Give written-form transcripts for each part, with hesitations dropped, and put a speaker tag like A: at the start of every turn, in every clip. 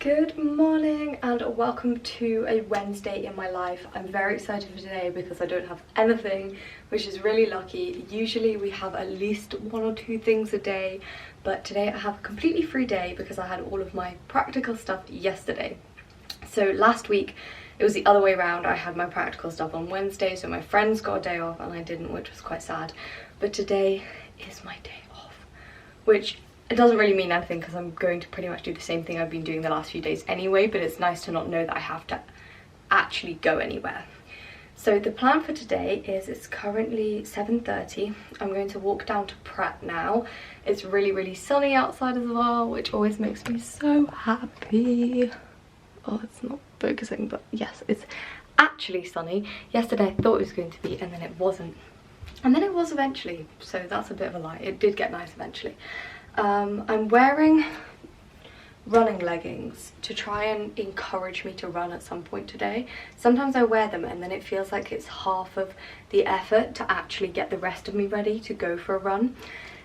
A: Good morning and welcome to a Wednesday in my life. I'm very excited for today because I don't have anything, which is really lucky. Usually we have at least one or two things a day, but today I have a completely free day because I had all of my practical stuff yesterday. So last week it was the other way around. I had my practical stuff on Wednesday, so my friends got a day off and I didn't, which was quite sad. But today is my day off, which it doesn't really mean anything because I'm going to pretty much do the same thing I've been doing the last few days anyway, but it's nice to not know that I have to actually go anywhere. So the plan for today is it's currently 7:30. I'm going to walk down to Pret now. It's really sunny outside as well, which always makes me so happy. Oh, it's not focusing, but yes, it's actually sunny. Yesterday I thought it was going to be, and then it wasn't. And then it was eventually, so that's a bit of a lie. It did get nice eventually. I'm wearing running leggings to try and encourage me to run at some point today. Sometimes I wear them and then it feels like it's half of the effort to actually get the rest of me ready to go for a run.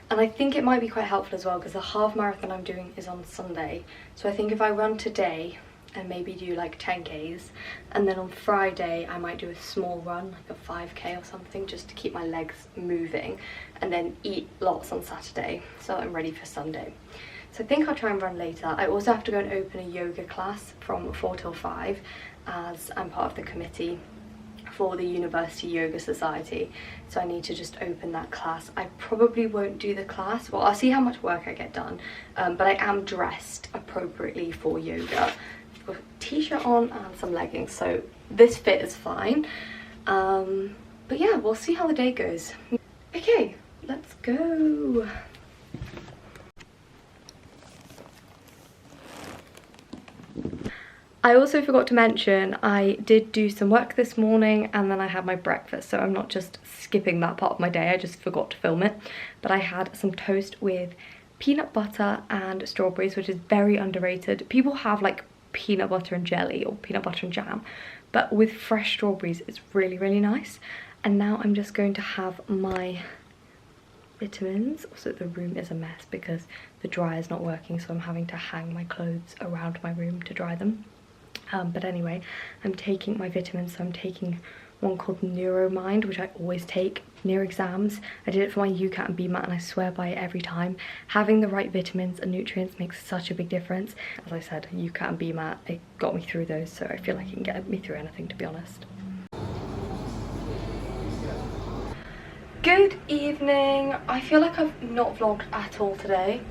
A: And I think it might be quite helpful as well because the half marathon I'm doing is on Sunday. So I think if I run today and maybe do like 10Ks, and then on Friday I might do a small run, like a 5K or something, just to keep my legs moving, and then eat lots on Saturday so that I'm ready for Sunday. So I think I'll try and run later. I also have to go and open a yoga class from 4 till 5 as I'm part of the committee for the University Yoga Society, so I need to just open that class. I probably won't do the class. Well, I'll see how much work I get done, but I am dressed appropriately for yoga. I've got a t-shirt on and some leggings, so this fit is fine. But yeah, we'll see how the day goes. Okay, let's go. I also forgot to mention I did do some work this morning and then I had my breakfast, so I'm not just skipping that part of my day, I just forgot to film it. But I had some toast with peanut butter and strawberries, which is very underrated. People have like peanut butter and jelly or peanut butter and jam, but with fresh strawberries it's really nice. And now I'm just going to have my vitamins. Also, the room is a mess because the dryer is not working, so I'm having to hang my clothes around my room to dry them. But anyway, I'm taking my vitamins, so I'm taking one called Neuromind, which I always take near exams. I did it for my UCAT and BMAT and I swear by it every time. Having the right vitamins and nutrients makes such a big difference. As I said, UCAT and BMAT, it got me through those, so I feel like it can get me through anything, to be honest. Good evening. I feel like I've not vlogged at all today.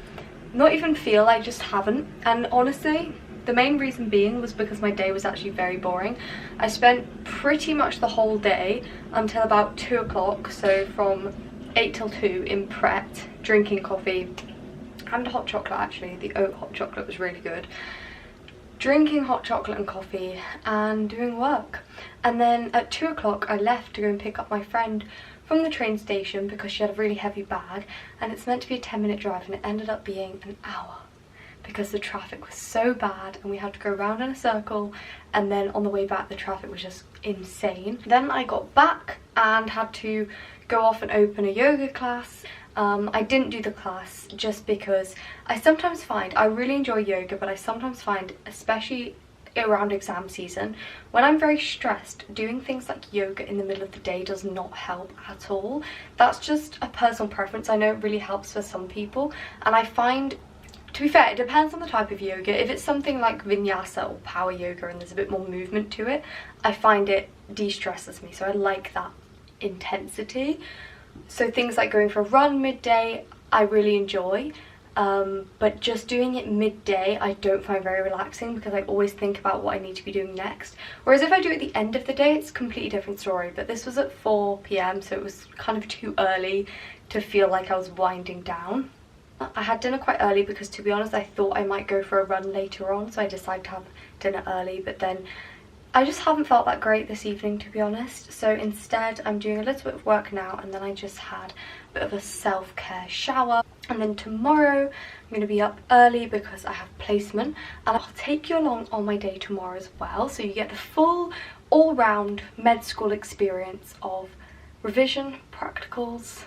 A: Not even feel, I just haven't. And honestly, the main reason being was because my day was actually very boring. I spent pretty much the whole day until about 2 o'clock, so from 8 till 2 in Pret, drinking coffee and hot chocolate. Actually, the oat hot chocolate was really good. Drinking hot chocolate and coffee and doing work. And then at 2 o'clock I left to go and pick up my friend from the train station because she had a really heavy bag, and it's meant to be a 10-minute drive and it ended up being an hour because the traffic was so bad and we had to go around in a circle, and then on the way back the traffic was just insane. Then I got back and had to go off and open a yoga class. I didn't do the class just because I sometimes find, I really enjoy yoga, but I sometimes find, especially around exam season, when I'm very stressed, doing things like yoga in the middle of the day does not help at all. That's just a personal preference. I know it really helps for some people, and I find, to be fair, it depends on the type of yoga. If it's something like vinyasa or power yoga and there's a bit more movement to it, I find it de-stresses me, so I like that intensity. So things like going for a run midday I really enjoy, but just doing it midday I don't find very relaxing because I always think about what I need to be doing next. Whereas if I do it at the end of the day, it's a completely different story. But this was at 4 PM, so it was kind of too early to feel like I was winding down. I had dinner quite early because, to be honest, I thought I might go for a run later on, so I decided to have dinner early, but then I just haven't felt that great this evening, to be honest. So instead I'm doing a little bit of work now, and then I just had a bit of a self-care shower. And then tomorrow I'm going to be up early because I have placement, and I'll take you along on my day tomorrow as well, so you get the full all-round med school experience of revision, practicals.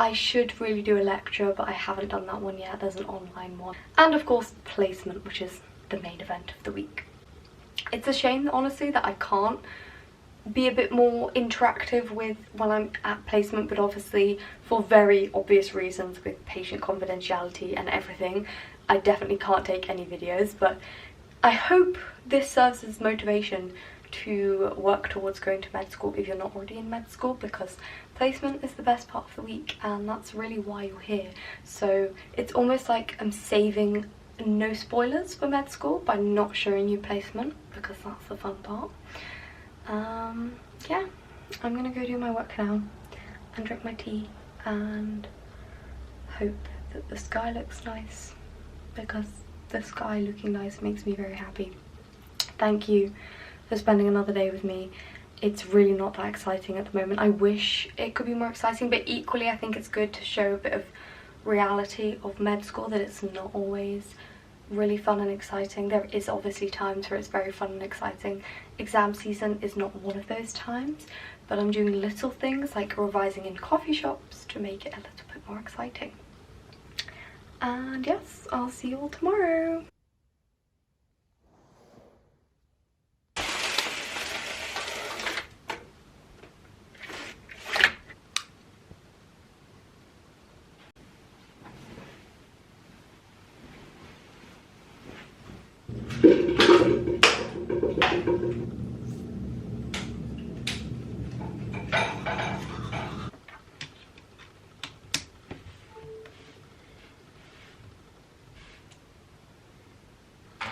A: I should really do a lecture, but I haven't done that one yet. There's an online one. And of course placement, which is the main event of the week. It's a shame, honestly, that I can't be a bit more interactive with when I'm at placement, but obviously for very obvious reasons with patient confidentiality and everything, I definitely can't take any videos. But I hope this serves as motivation to work towards going to med school if you're not already in med school, because placement is the best part of the week and that's really why you're here. So it's almost like I'm saving no spoilers for med school by not showing you placement, because that's the fun part. Yeah, I'm gonna go do my work now and drink my tea and hope that the sky looks nice, because the sky looking nice makes me very happy. Thank you for spending another day with me. It's really not that exciting at the moment. I wish it could be more exciting, but equally I think it's good to show a bit of reality of med school, that it's not always really fun and exciting. There is obviously times where it's very fun and exciting. Exam season is not one of those times, but I'm doing little things like revising in coffee shops to make it a little bit more exciting. And yes, I'll see you all tomorrow.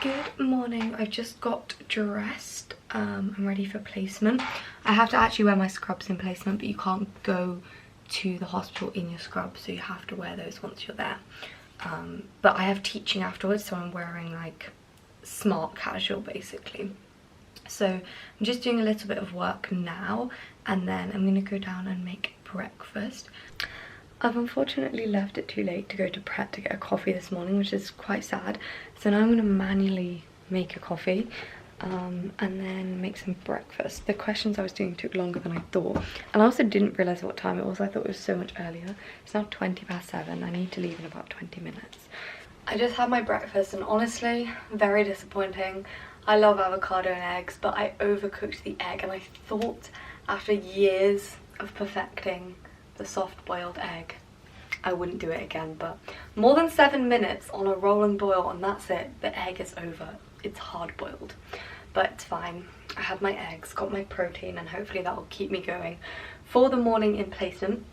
A: Good morning. I've just got dressed. I'm ready for placement. I have to actually wear my scrubs in placement, but you can't go to the hospital in your scrubs, so you have to wear those once you're there. But I have teaching afterwards, so I'm wearing like smart casual basically. So I'm just doing a little bit of work now, and then I'm gonna go down and make breakfast. I've unfortunately left it too late to go to Pret to get a coffee this morning, which is quite sad. So now I'm going to manually make a coffee and then make some breakfast. The questions I was doing took longer than I thought. And I also didn't realise what time it was. I thought it was so much earlier. It's now 7:20. I need to leave in about 20 minutes. I just had my breakfast and honestly, very disappointing. I love avocado and eggs, but I overcooked the egg, and I thought after years of perfecting the soft boiled egg I wouldn't do it again, but more than 7 minutes on a rolling boil and that's it, the egg is over. It's hard boiled, but it's fine. I had my eggs, got my protein, and hopefully that will keep me going for the morning in placement.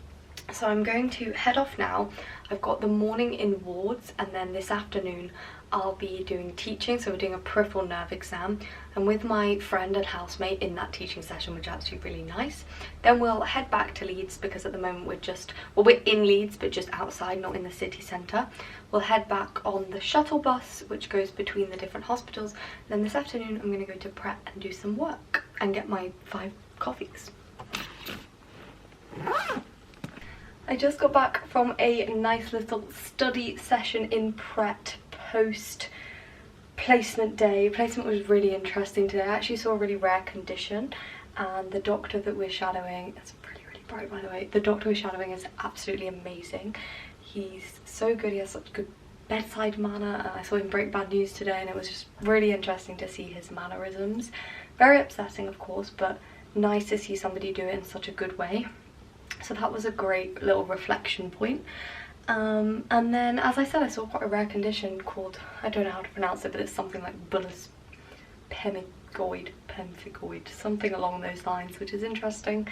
A: So I'm going to head off now. I've got the morning in wards, and then this afternoon I'll be doing teaching, so we're doing a peripheral nerve exam. I'm with my friend and housemate in that teaching session, which is actually really nice. Then we'll head back to Leeds, because at the moment we're in Leeds but just outside, not in the city centre. We'll head back on the shuttle bus which goes between the different hospitals. Then this afternoon I'm going to go to Pret and do some work and get my 5 coffees. I just got back from a nice little study session in Pret post placement day. Placement was really interesting today. I actually saw a really rare condition, and the doctor that we're shadowing, it's really bright by the way, the doctor we're shadowing is absolutely amazing. He's so good, he has such good bedside manner, and I saw him break bad news today and it was just really interesting to see his mannerisms. Very upsetting of course, but nice to see somebody do it in such a good way. So that was a great little reflection point. And then, as I said, I saw quite a rare condition called, I don't know how to pronounce it, but it's something like bullous pemphigoid, something along those lines, which is interesting.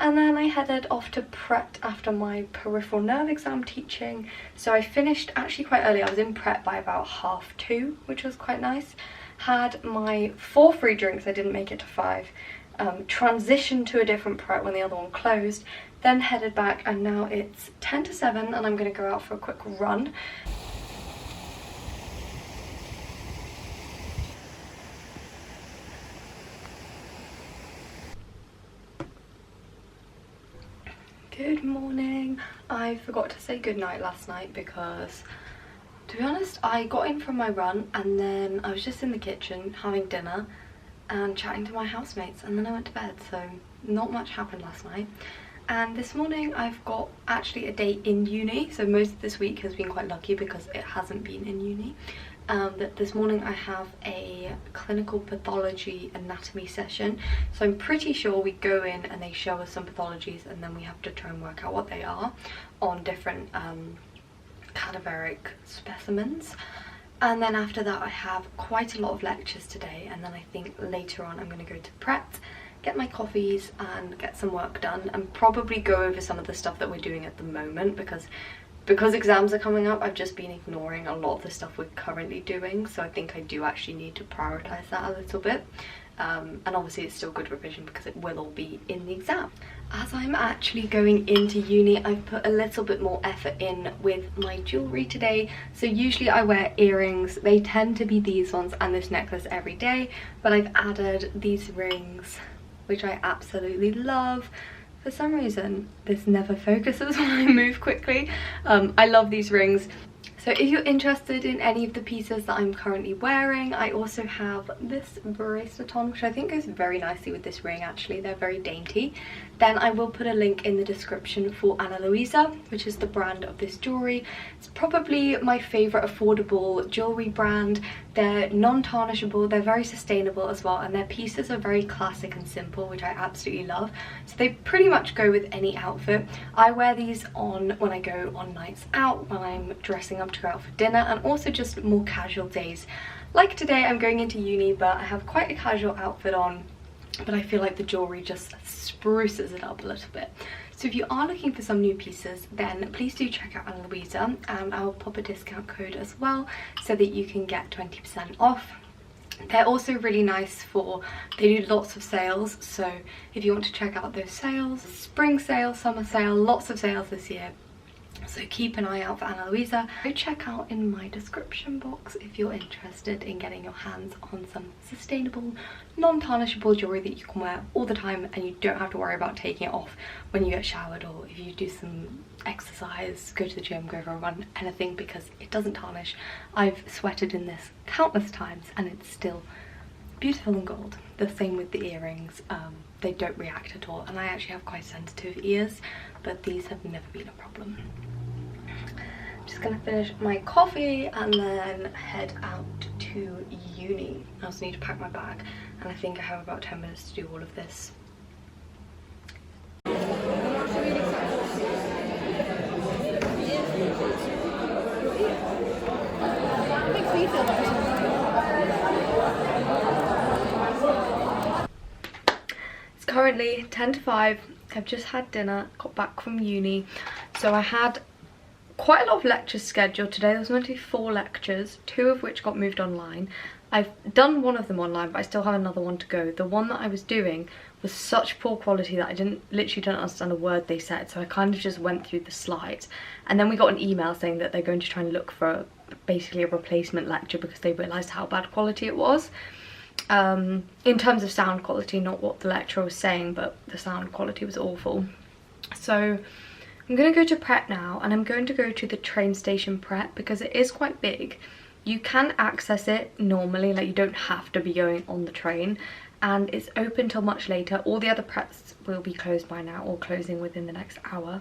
A: And then I headed off to Pret after my peripheral nerve exam teaching. So I finished actually quite early. I was in Pret by about 2:30, which was quite nice. Had my 4 free drinks, I didn't make it to 5. Transitioned to a different Pret when the other one closed, then headed back, and now it's 10 to 7 and I'm going to go out for a quick run. Good morning. I forgot to say goodnight last night because, to be honest, I got in from my run and then I was just in the kitchen having dinner and chatting to my housemates, and then I went to bed, so not much happened last night. and this morning I've got actually a day in uni. So most of this week has been quite lucky because it hasn't been in uni. But this morning I have a clinical pathology anatomy session, so I'm pretty sure we go in and they show us some pathologies and then we have to try and work out what they are on different cadaveric specimens. And then after that I have quite a lot of lectures today, and then I think later on I'm going to go to Pret, get my coffees and get some work done, and probably go over some of the stuff that we're doing at the moment, because exams are coming up. I've just been ignoring a lot of the stuff we're currently doing, so I think I do actually need to prioritize that a little bit. And obviously it's still good revision because it will all be in the exam. As I'm actually going into uni, I've put a little bit more effort in with my jewellery today. So usually I wear earrings. They tend to be these ones and this necklace every day, but I've added these rings, which I absolutely love. For some reason this never focuses when I move quickly. I love these rings. So if you're interested in any of the pieces that I'm currently wearing, I also have this bracelet on, which I think goes very nicely with this ring actually. They're very dainty. Then I will put a link in the description for Ana Luisa, which is the brand of this jewellery. It's probably my favourite affordable jewellery brand. They're non-tarnishable, they're very sustainable as well, and their pieces are very classic and simple, which I absolutely love. So they pretty much go with any outfit. I wear these on when I go on nights out, when I'm dressing up to go out for dinner, and also just more casual days. Like today I'm going into uni, but I have quite a casual outfit on, but I feel like the jewellery just spruces it up a little bit. So if you are looking for some new pieces, then please do check out Ana Luisa, and I'll pop a discount code as well so that you can get 20% off. They're also really nice for, they do lots of sales, so if you want to check out those sales, spring sale, summer sale, lots of sales this year. So keep an eye out for Ana Luisa. Go check out in my description box if you're interested in getting your hands on some sustainable, non-tarnishable jewellery that you can wear all the time and you don't have to worry about taking it off when you get showered, or if you do some exercise, go to the gym, go for a run, anything, because it doesn't tarnish. I've sweated in this countless times and it's still beautiful and gold. The same with the earrings. They don't react at all, and I actually have quite sensitive ears, but these have never been a problem. Just gonna finish my coffee and then head out to uni. I also need to pack my bag, and I think I have about 10 minutes to do all of this. It's currently 10 to 5. I've just had dinner, got back from uni, so I had quite a lot of lectures scheduled today. There was meant to be 4 lectures, 2 of which got moved online. I've done one of them online, but I still have another one to go. The one that I was doing was such poor quality that I literally didn't understand a word they said, so I kind of just went through the slides. And then we got an email saying that they're going to try and look for basically a replacement lecture because they realised how bad quality it was. In terms of sound quality, not what the lecturer was saying, but the sound quality was awful. So I'm going to go to Pret now, and I'm going to go to the train station Pret because it is quite big. You can access it normally, like you don't have to be going on the train, and it's open till much later. All the other Prets will be closed by now, or closing within the next hour.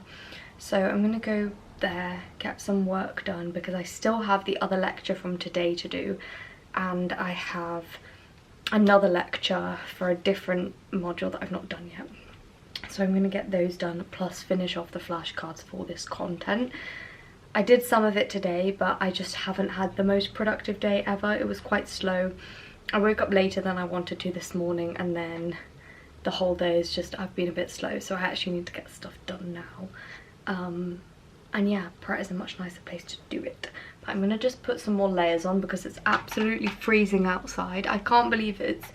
A: So I'm going to go there, get some work done, because I still have the other lecture from today to do, and I have another lecture for a different module that I've not done yet. So I'm going to get those done, plus finish off the flashcards for this content. I did some of it today, but I just haven't had the most productive day ever. It was quite slow. I woke up later than I wanted to this morning, and then the whole day is just, I've been a bit slow, so I actually need to get stuff done now. And yeah, Pret is a much nicer place to do it. But I'm going to just put some more layers on because it's absolutely freezing outside. I can't believe it's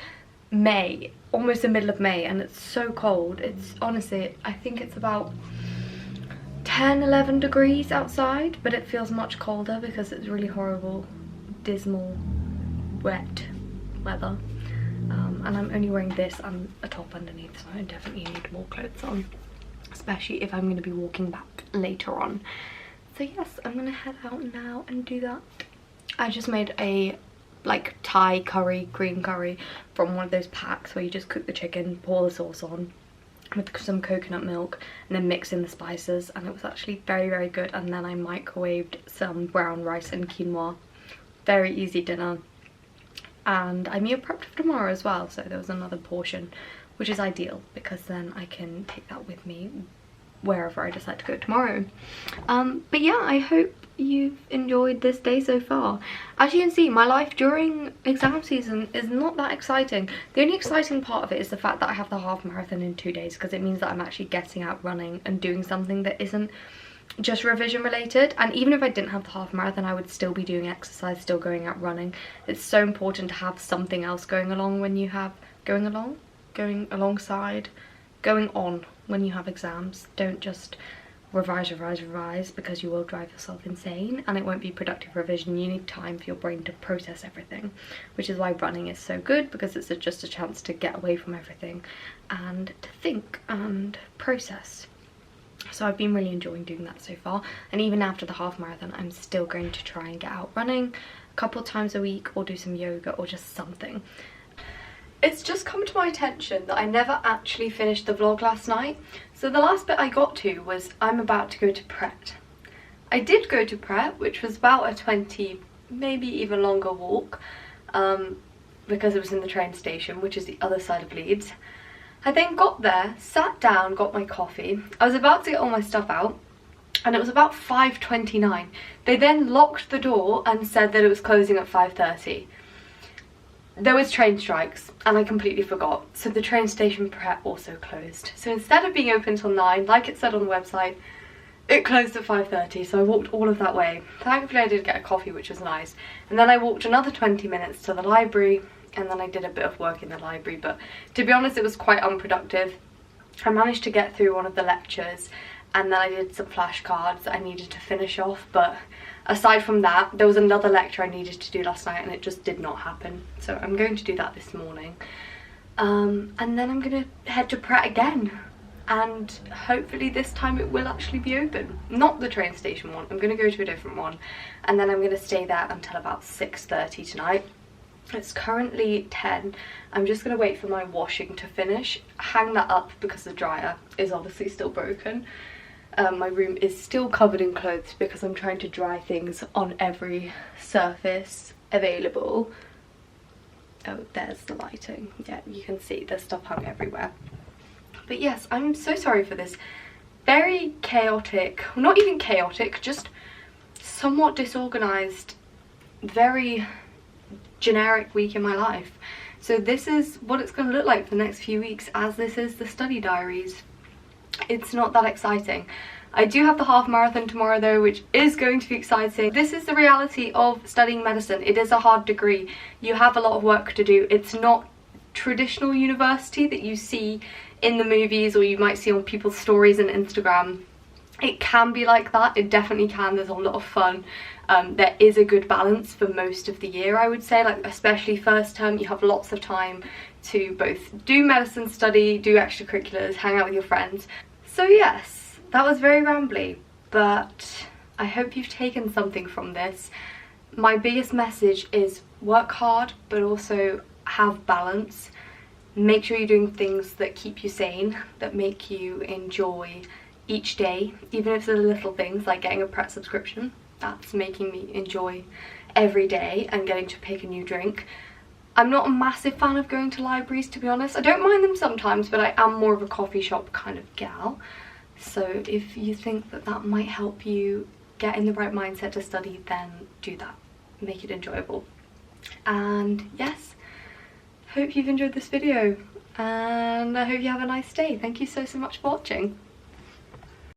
A: May, almost the middle of May, and it's so cold. It's honestly, I think it's about 10-11 degrees outside, but it feels much colder because it's really horrible, dismal, wet weather. And I'm only wearing this and a top underneath, so I definitely need more clothes on, especially if I'm going to be walking back later on. So yes, I'm going to head out now and do that. I just made a like Thai curry, green curry, from one of those packs where you just cook the chicken, pour the sauce on, with some coconut milk and then mix in the spices, and it was actually very, very good. And then I microwaved some brown rice and quinoa. Very easy dinner. And I meal prepped for tomorrow as well, so there was another portion, which is ideal because then I can take that with me wherever I decide to go tomorrow. But yeah, I hope you've enjoyed this day so far. As you can see, my life during exam season is not that exciting. The only exciting part of it is the fact that I have the half marathon in 2 days, because it means that I'm actually getting out running and doing something that isn't just revision related. And even if I didn't have the half marathon, I would still be doing exercise, still going out running. It's so important to have something else going along when you have going on when you have exams. Don't just revise because you will drive yourself insane and it won't be productive revision. You need time for your brain to process everything, which is why running is so good, because it's just a chance to get away from everything and to think and process. So I've been really enjoying doing that so far, and even after the half marathon I'm still going to try and get out running a couple times a week, or do some yoga or just something. It's just come to my attention that I never actually finished the vlog last night. So the last bit I got to was I'm about to go to Pret. I did go to Pret, which was about a 20, maybe even longer walk, because it was in the train station, which is the other side of Leeds. I then got there, sat down, got my coffee. I was about to get all my stuff out, and it was about 5:29. They then locked the door and said that it was closing at 5:30. There was train strikes and I completely forgot, so the train station Pret also closed. So instead of being open till 9 like it said on the website, it closed at 5:30, so I walked all of that way. Thankfully I did get a coffee, which was nice, and then I walked another 20 minutes to the library, and then I did a bit of work in the library, but to be honest it was quite unproductive. I managed to get through one of the lectures, and then I did some flashcards that I needed to finish off, but aside from that, there was another lecture I needed to do last night and it just did not happen. So I'm going to do that this morning. And then I'm going to head to Pret again. And hopefully this time it will actually be open. Not the train station one, I'm going to go to a different one. And then I'm going to stay there until about 6:30 tonight. It's currently 10. I'm just going to wait for my washing to finish. Hang that up because the dryer is obviously still broken. My room is still covered in clothes because I'm trying to dry things on every surface available. Oh, there's the lighting. Yeah, you can see there's stuff hung everywhere. But yes, I'm so sorry for this very chaotic, not even chaotic, just somewhat disorganized, very generic week in my life. So this is what it's going to look like for the next few weeks, as this is the study diaries. It's not that exciting. I do have the half marathon tomorrow though, which is going to be exciting. This is the reality of studying medicine. It is a hard degree. You have a lot of work to do. It's not traditional university that you see in the movies or you might see on people's stories on Instagram. It can be like that, it definitely can. There's a lot of fun. There is a good balance for most of the year, I would say, like especially first term. You have lots of time to both do medicine, study, do extracurriculars, hang out with your friends. So yes, that was very rambly, but I hope you've taken something from this. My biggest message is work hard, but also have balance. Make sure you're doing things that keep you sane, that make you enjoy each day, even if they're little things like getting a Pret subscription. That's making me enjoy every day and getting to pick a new drink. I'm not a massive fan of going to libraries, to be honest. I don't mind them sometimes, but I am more of a coffee shop kind of gal. So if you think that that might help you get in the right mindset to study, then do that. Make it enjoyable. And yes, hope you've enjoyed this video and I hope you have a nice day. Thank you so much for watching.